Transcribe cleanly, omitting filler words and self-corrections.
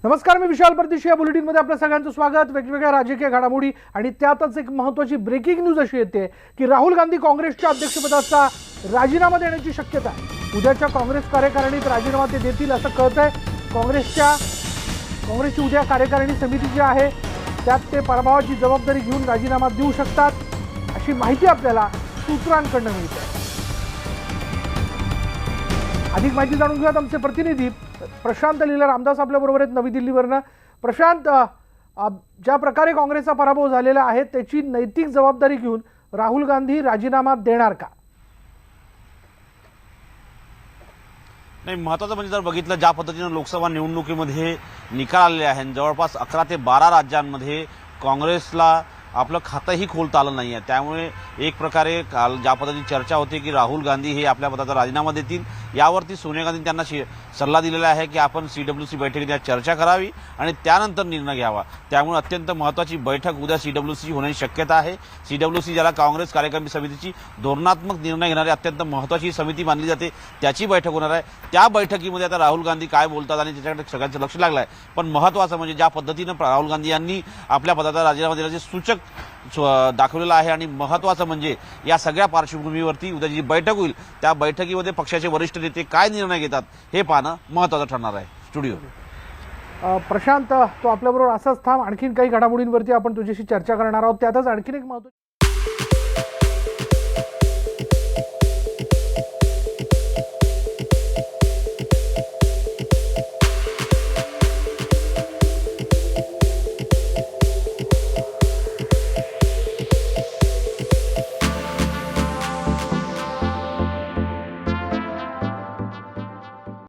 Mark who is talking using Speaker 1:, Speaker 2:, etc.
Speaker 1: नमस्कार, मी विशाल परदेशी. या बुलेटिनमध्ये आपल्या सगळ्यांचं स्वागत. वेगवेगळ्या राजकीय घडामोडी आणि त्यातच एक महत्त्वाची ब्रेकिंग न्यूज अशी येते की राहुल गांधी काँग्रेसच्या अध्यक्षपदाचा राजीनामा देण्याची शक्यता आहे. उद्याच्या काँग्रेस कार्यकारिणीत राजीनामा ते देतील असं कळतंय. काँग्रेसची उद्या कार्यकारिणी समिती जी आहे त्यात ते पराभवाची जबाबदारी घेऊन राजीनामा देऊ शकतात अशी माहिती आपल्याला सूत्रांकडून मिळते. अधिक माहिती जाणून घेऊयात. आमचे प्रतिनिधी प्रशांत लीला रामदास आपल्याबरोबर आहेत नवी दिल्लीवरनं. प्रशांत, ज्या प्रकारे काँग्रेसचा पराभव झालेला आहे त्याची नैतिक जबाबदारी घेऊन राहुल गांधी राजीनामा देणार का?
Speaker 2: नाही, महत्त्वाचं म्हणजे जर बघितलं ज्या पद्धतीनं लोकसभा निवडणुकीमध्ये निकाल आलेले आहेत, जवळपास 11 ते 12 राज्यांमध्ये काँग्रेसला आपलं खातंही खोलता आलं नाही आहे. त्यामुळे एक प्रकारे काल ज्या पद्धतीने चर्चा होती की राहुल गांधी हे आपल्या पदाचा राजीनामा देतील, यावरती सोनिया गांधी त्यांना सल्ला दिलेला आहे की आपण CWC बैठकीत चर्चा करावी आणि त्यानंतर निर्णय घ्यावा. त्यामुळे अत्यंत महत्त्वाची बैठक उद्या CWC होण्याची शक्यता आहे. CWC ज्याला काँग्रेस कार्यकारिणी समितीची धोरणात्मक निर्णय घेणारी अत्यंत महत्त्वाची समिती मानली जाते, त्याची बैठक होणार आहे. त्या बैठकीमध्ये आता राहुल गांधी काय बोलतात आणि त्याच्याकडे सगळ्यांचं लक्ष लागलं आहे. पण महत्त्वाचं म्हणजे ज्या पद्धतीनं राहुल गांधी यांनी आपल्या पदाचा राजीनामा देण्याचे सूचक दाखवलेलं आहे आणि महत्त्वाचं म्हणजे या सगळ्या पार्श्वभूमीवरती उद्या जी बैठक होईल त्या बैठकीमध्ये पक्षाचे वरिष्ठ नेते काय निर्णय घेतात हे पाहणं महत्त्वाचं ठरणार आहे. स्टुडिओ
Speaker 1: प्रशांत, तो आपल्याबरोबर असाच थांब. आणखीन काही घडामोडींवरती आपण तुझ्याशी चर्चा करणार आहोत. त्यातच आणखीन एक महत्त्वाची